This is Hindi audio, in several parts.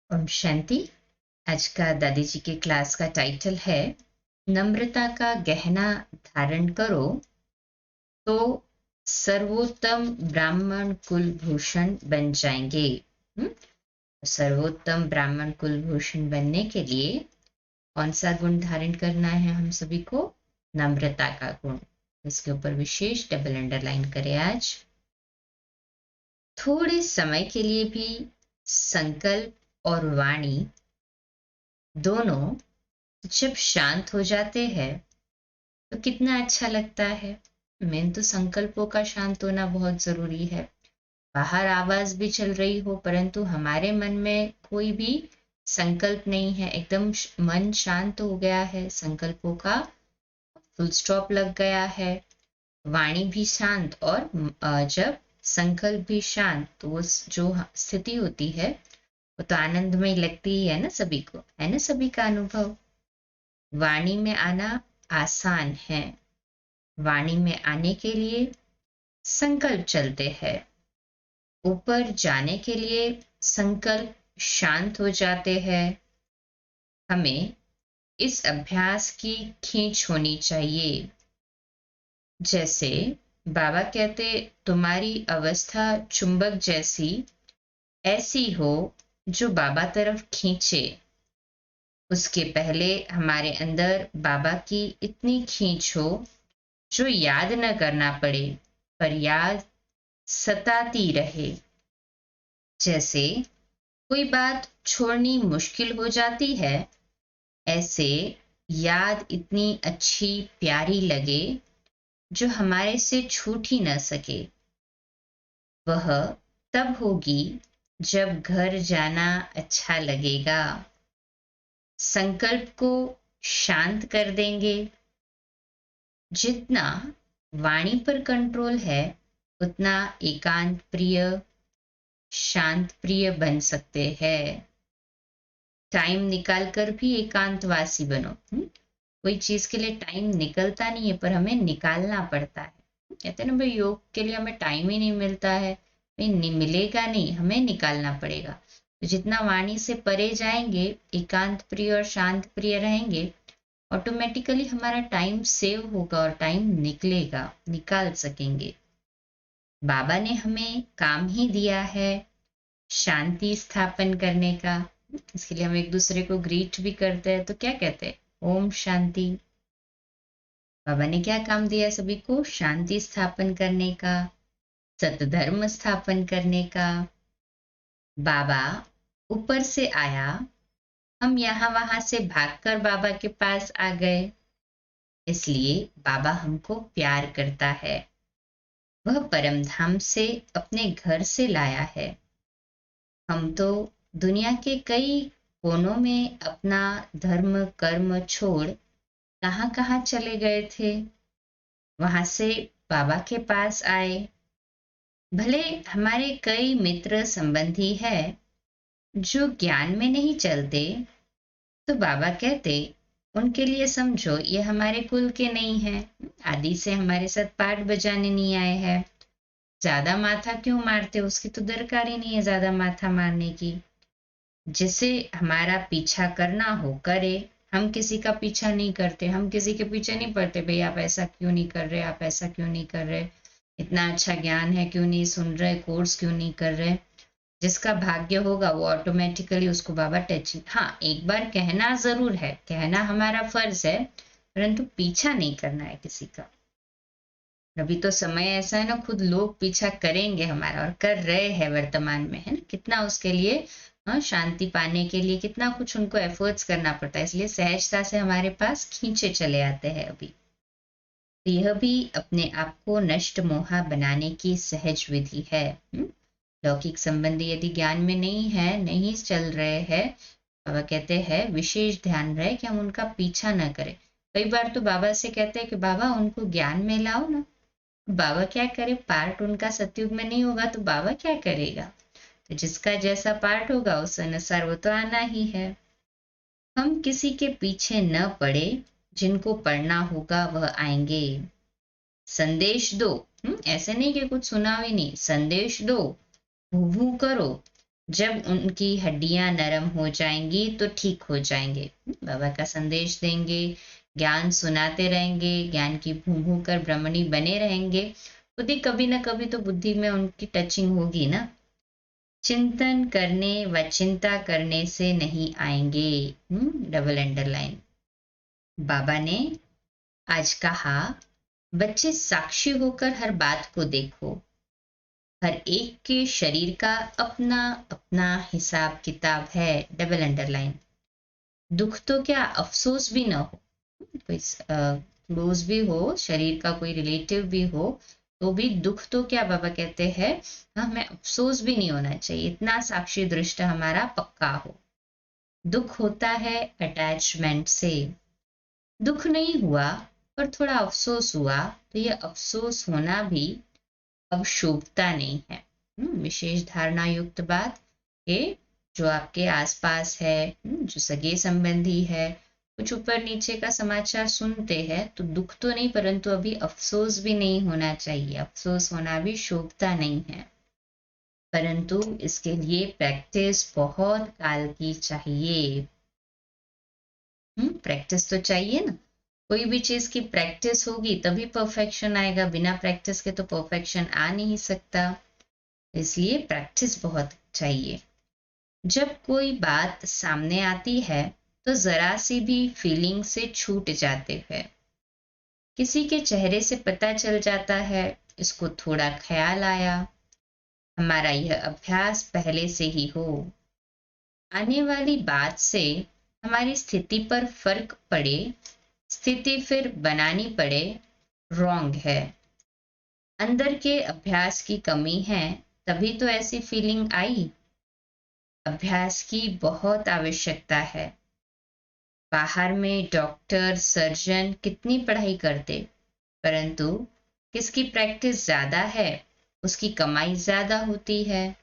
ओम शांति। आज का दादी जी के क्लास का टाइटल है नम्रता का गहना धारण करो तो सर्वोत्तम ब्राह्मण कुलभूषण बन जाएंगे। सर्वोत्तम ब्राह्मण कुलभूषण बनने के लिए कौन सा गुण धारण करना है हम सभी को? नम्रता का गुण। इसके ऊपर विशेष डबल अंडरलाइन करें। आज थोड़े समय के लिए भी संकल्प और वाणी दोनों जब शांत हो जाते हैं तो कितना अच्छा लगता है। मेन तो संकल्पों का शांत होना बहुत जरूरी है। बाहर आवाज भी चल रही हो परंतु हमारे मन में कोई भी संकल्प नहीं है, एकदम मन शांत हो गया है, संकल्पों का फुल स्टॉप लग गया है, वाणी भी शांत। और जब संकल्प भी शांत तो वो जो स्थिति होती है वो तो आनंदमय लगती ही है ना सभी को, है ना सभी का अनुभव। वाणी में आना आसान है। वाणी में आने के लिए संकल्प चलते हैं। ऊपर जाने के लिए संकल्प शांत हो जाते हैं। हमें इस अभ्यास की खींच होनी चाहिए। जैसे बाबा कहते तुम्हारी अवस्था चुंबक जैसी ऐसी हो जो बाबा तरफ खींचे। उसके पहले हमारे अंदर बाबा की इतनी खींच हो जो याद न करना पड़े पर याद सताती रहे। जैसे कोई बात छोड़नी मुश्किल हो जाती है, ऐसे याद इतनी अच्छी प्यारी लगे जो हमारे से छूट ही न सके। वह तब होगी जब घर जाना अच्छा लगेगा। संकल्प को शांत कर देंगे। जितना वाणी पर कंट्रोल है उतना एकांत प्रिय शांत प्रिय बन सकते हैं। टाइम निकाल कर भी एकांतवासी बनो। कोई चीज के लिए टाइम निकलता नहीं है पर हमें निकालना पड़ता है। कहते हैं ना भाई, योग के लिए हमें टाइम ही नहीं मिलता है। भाई मिलेगा नहीं, हमें निकालना पड़ेगा। तो जितना वाणी से परे जाएंगे, एकांत प्रिय और शांत प्रिय रहेंगे, ऑटोमेटिकली हमारा टाइम सेव होगा और टाइम निकलेगा, निकाल सकेंगे। बाबा ने हमें काम ही दिया है शांति स्थापन करने का। इसके लिए हम एक दूसरे को ग्रीट भी करते हैं तो क्या कहते हैं? ओम शांति। बाबा ने क्या काम दिया सभी को? शांति स्थापन करने का, सतधर्म स्थापन करने का। बाबा ऊपर से आया, हम यहाँ वहां से भागकर बाबा के पास आ गए। इसलिए बाबा हमको प्यार करता है। वह परमधाम से अपने घर से लाया है। हम तो दुनिया के कई कोनों में अपना धर्म कर्म छोड़ कहाँ कहाँ चले गए थे, वहां से बाबा के पास आए। भले हमारे कई मित्र संबंधी है जो ज्ञान में नहीं चलते, तो बाबा कहते उनके लिए समझो ये हमारे कुल के नहीं है, आदि से हमारे साथ पाठ बजाने नहीं आए हैं। ज्यादा माथा क्यों मारते, उसकी तो दरकार ही नहीं है ज्यादा माथा मारने की। जिसे हमारा पीछा करना हो करे, हम किसी का पीछा नहीं करते, हम किसी के पीछे नहीं पड़ते। भाई आप ऐसा क्यों नहीं कर रहे, आप ऐसा क्यों नहीं कर रहे, इतना अच्छा ज्ञान है क्यों नहीं सुन रहे, कोर्स क्यों नहीं कर रहे। जिसका भाग्य होगा वो ऑटोमेटिकली उसको बाबा टचिंग। हाँ, एक बार कहना जरूर है, कहना हमारा फर्ज है, परंतु पीछा नहीं करना है किसी का। अभी तो समय ऐसा है ना, खुद लोग पीछा करेंगे हमारा और कर रहे हैं वर्तमान में, है ना। कितना उसके लिए, हाँ, शांति पाने के लिए कितना कुछ उनको एफर्ट्स करना पड़ता है, इसलिए सहजता से हमारे पास खींचे चले आते हैं अभी। तो यह भी अपने आप को नष्ट मोहा बनाने की सहज विधि है। लौकिक संबंधी यदि ज्ञान में नहीं है, नहीं चल रहे हैं, बाबा कहते हैं विशेष ध्यान रहे कि हम उनका पीछा न करें। कई बार तो बाबा से कहते हैं कि बाबा उनको ज्ञान में लाओ ना। बाबा क्या करे, पार्ट उनका सतयुग में नहीं होगा तो बाबा क्या करेगा। तो जिसका जैसा पार्ट होगा उस अनुसार वो तो आना ही है। हम किसी के पीछे न पड़े, जिनको पढ़ना होगा वह आएंगे। संदेश दो। ऐसे नहीं कि कुछ सुनाओ ही नहीं, संदेश दो, भू भू करो, जब उनकी हड्डियां नरम हो जाएंगी तो ठीक हो जाएंगे। बाबा का संदेश देंगे, ज्ञान सुनाते रहेंगे, ज्ञान की भूमू कर ब्रह्मणी बने रहेंगे, खुद ही कभी ना कभी तो बुद्धि में उनकी टचिंग होगी ना। चिंतन करने व चिंता करने से नहीं आएंगे। Double underline. बाबा ने आज कहा, बच्चे साक्षी होकर हर बात को देखो। हर एक के शरीर का अपना अपना हिसाब किताब है। Double underline. दुख तो क्या, अफसोस भी ना हो, कोई क्लोज भी हो, शरीर का कोई रिलेटिव भी हो, तो भी दुख तो क्या, बाबा कहते हैं हमें अफसोस भी नहीं होना चाहिए, इतना साक्षी दृष्ट हमारा पक्का हो। दुख होता है अटैचमेंट से। दुख नहीं हुआ पर थोड़ा अफसोस हुआ, तो ये अफसोस होना भी अब शोभता नहीं है। विशेष धारणा युक्त बात, ये जो आपके आसपास है, जो सगे संबंधी है, कुछ ऊपर नीचे का समाचार सुनते हैं तो दुख तो नहीं, परंतु अभी अफसोस भी नहीं होना चाहिए, अफसोस होना भी शोभता नहीं है। परंतु इसके लिए प्रैक्टिस बहुत काल की चाहिए। प्रैक्टिस तो चाहिए ना, कोई भी चीज की प्रैक्टिस होगी तभी परफेक्शन आएगा, बिना प्रैक्टिस के तो परफेक्शन आ नहीं सकता, इसलिए प्रैक्टिस बहुत चाहिए। जब कोई बात सामने आती है तो जरा सी भी फीलिंग से छूट जाते हैं। किसी के चेहरे से पता चल जाता है इसको थोड़ा ख्याल आया। हमारा यह अभ्यास पहले से ही हो, आने वाली बात से हमारी स्थिति पर फर्क पड़े, स्थिति फिर बनानी पड़े, रॉन्ग है। अंदर के अभ्यास की कमी है, तभी तो ऐसी फीलिंग आई। अभ्यास की बहुत आवश्यकता है। बाहर में डॉक्टर सर्जन कितनी पढ़ाई करते, परंतु किसकी प्रैक्टिस ज्यादा है उसकी कमाई ज्यादा होती है।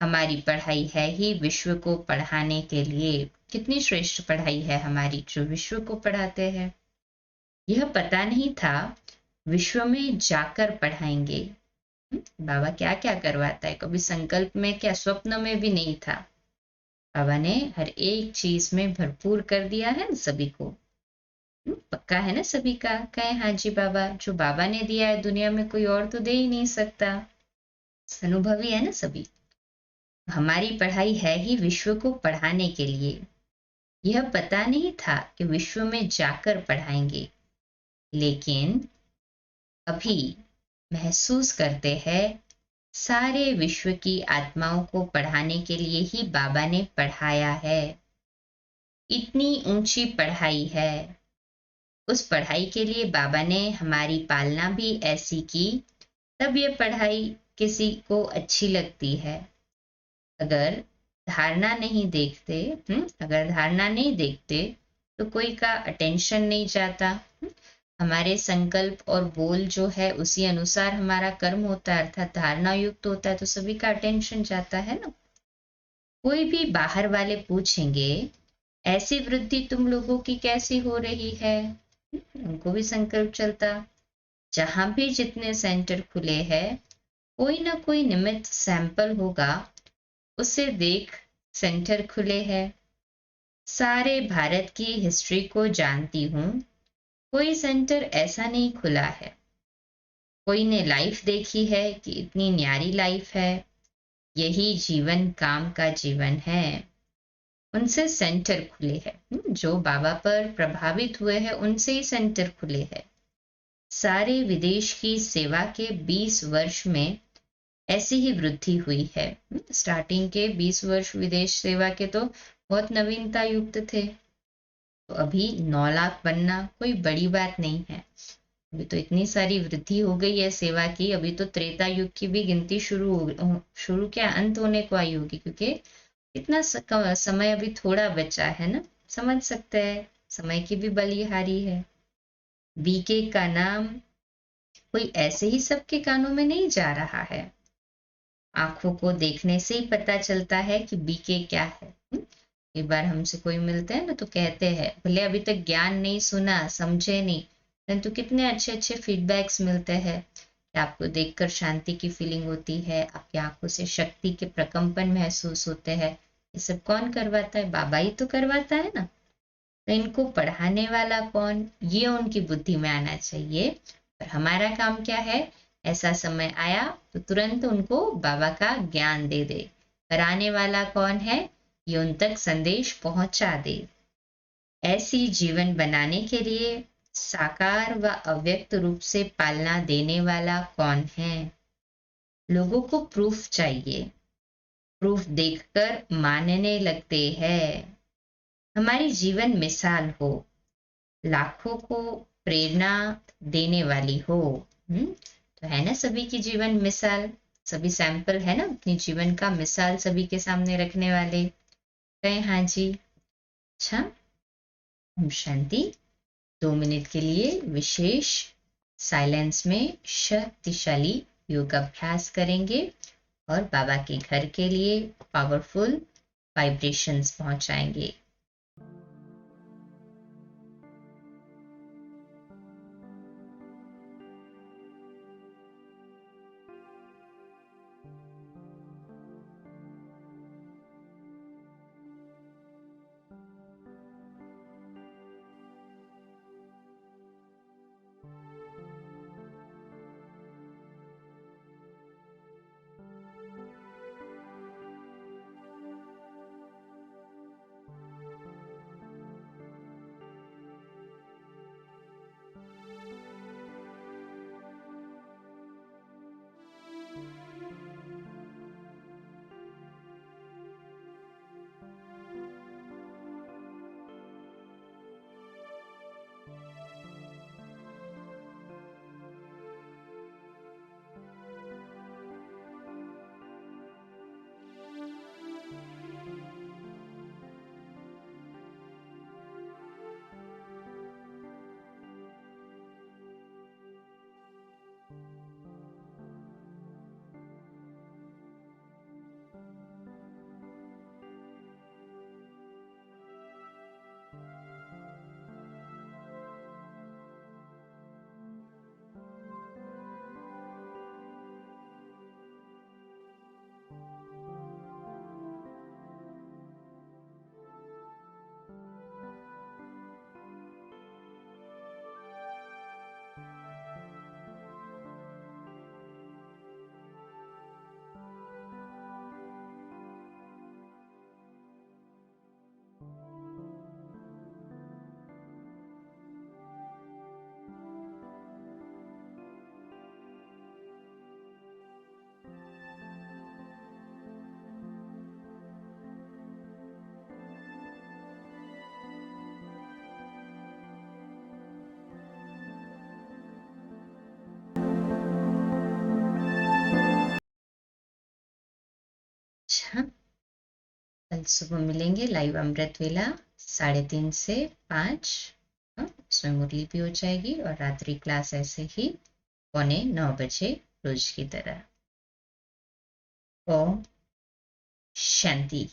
हमारी पढ़ाई है ही विश्व को पढ़ाने के लिए, कितनी श्रेष्ठ पढ़ाई है हमारी जो विश्व को पढ़ाते हैं। यह पता नहीं था विश्व में जाकर पढ़ाएंगे। बाबा क्या क्या करवाता है, कभी संकल्प में क्या, स्वप्न में भी नहीं था। बाबा ने हर एक चीज में भरपूर कर दिया है सभी को। पक्का है ना सभी का, कहे हाँ जी बाबा, जो बाबा ने दिया है दुनिया में कोई और तो दे ही नहीं सकता, अनुभवी है ना सभी। हमारी पढ़ाई है ही विश्व को पढ़ाने के लिए। यह पता नहीं था कि विश्व में जाकर पढ़ाएंगे, लेकिन अभी महसूस करते हैं सारे विश्व की आत्माओं को पढ़ाने के लिए ही बाबा ने पढ़ाया है। इतनी ऊंची पढ़ाई है, उस पढ़ाई के लिए बाबा ने हमारी पालना भी ऐसी की, तब ये पढ़ाई किसी को अच्छी लगती है। अगर धारणा नहीं देखते, अगर धारणा नहीं देखते तो कोई का अटेंशन नहीं जाता। हमारे संकल्प और बोल जो है उसी अनुसार हमारा कर्म होता है, अर्थात धारणा युक्त होता है, तो सभी का अटेंशन जाता है ना। कोई भी बाहर वाले पूछेंगे ऐसी वृद्धि तुम लोगों की कैसी हो रही है, उनको भी संकल्प चलता। जहां भी जितने सेंटर खुले हैं कोई ना कोई निमित्त सैंपल होगा, उसे देख सेंटर खुले हैं। सारे भारत की हिस्ट्री को जानती हूँ, कोई सेंटर ऐसा नहीं खुला है। कोई ने लाइफ देखी है कि इतनी न्यारी लाइफ है, यही जीवन काम का जीवन है, उनसे सेंटर खुले हैं। जो बाबा पर प्रभावित हुए हैं उनसे ही सेंटर खुले हैं। सारे विदेश की सेवा के 20 वर्ष में ऐसी ही वृद्धि हुई है। स्टार्टिंग के 20 वर्ष विदेश सेवा के तो बहुत नवीनता युक्त थे, तो अभी 9 लाख बनना कोई बड़ी बात नहीं है। अभी तो इतनी सारी वृद्धि हो गई है सेवा की, अभी तो त्रेता युग की भी गिनती शुरू क्या अंत होने को आई होगी, क्योंकि इतना समय अभी थोड़ा बचा है ना, समझ सकते हैं समय की भी बलिहारी है। बीके का नाम कोई ऐसे ही सबके कानों में नहीं जा रहा है, आंखों को देखने से ही पता चलता है कि बीके क्या है। एक बार हमसे कोई मिलते हैं ना तो कहते हैं भले अभी तक ज्ञान नहीं सुना समझे नहीं, परंतु कितने अच्छे अच्छे फीडबैक्स मिलते हैं। कि आपको देखकर शांति की फीलिंग होती है, आपकी आंखों से शक्ति के प्रकंपन महसूस होते हैं। ये सब कौन करवाता है? बाबा ही तो करवाता है ना। तो इनको पढ़ाने वाला कौन, ये उनकी बुद्धि में आना चाहिए। और हमारा काम क्या है? ऐसा समय आया तो तुरंत उनको बाबा का ज्ञान दे दे। कराने वाला कौन है? ये उन तक संदेश पहुंचा दे। ऐसी जीवन बनाने के लिए साकार व अव्यक्त रूप से पालना देने वाला कौन है? लोगों को प्रूफ चाहिए, प्रूफ देखकर मानने लगते हैं। हमारी जीवन मिसाल हो, लाखों को प्रेरणा देने वाली हो। तो है ना सभी की जीवन मिसाल, सभी सैंपल है ना अपनी जीवन का मिसाल सभी के सामने रखने वाले। कहे हाँ जी। अच्छा, हम शांति 2 मिनट के लिए विशेष साइलेंस में शक्तिशाली योगाभ्यास करेंगे और बाबा के घर के लिए पावरफुल वाइब्रेशंस पहुंचाएंगे। अच्छा, कल सुबह मिलेंगे लाइव अमृत वेला 3:30 से 5। उसमें मुरली भी हो जाएगी और रात्रि क्लास ऐसे ही 8:45 बजे रोज की तरह। ओम शांति।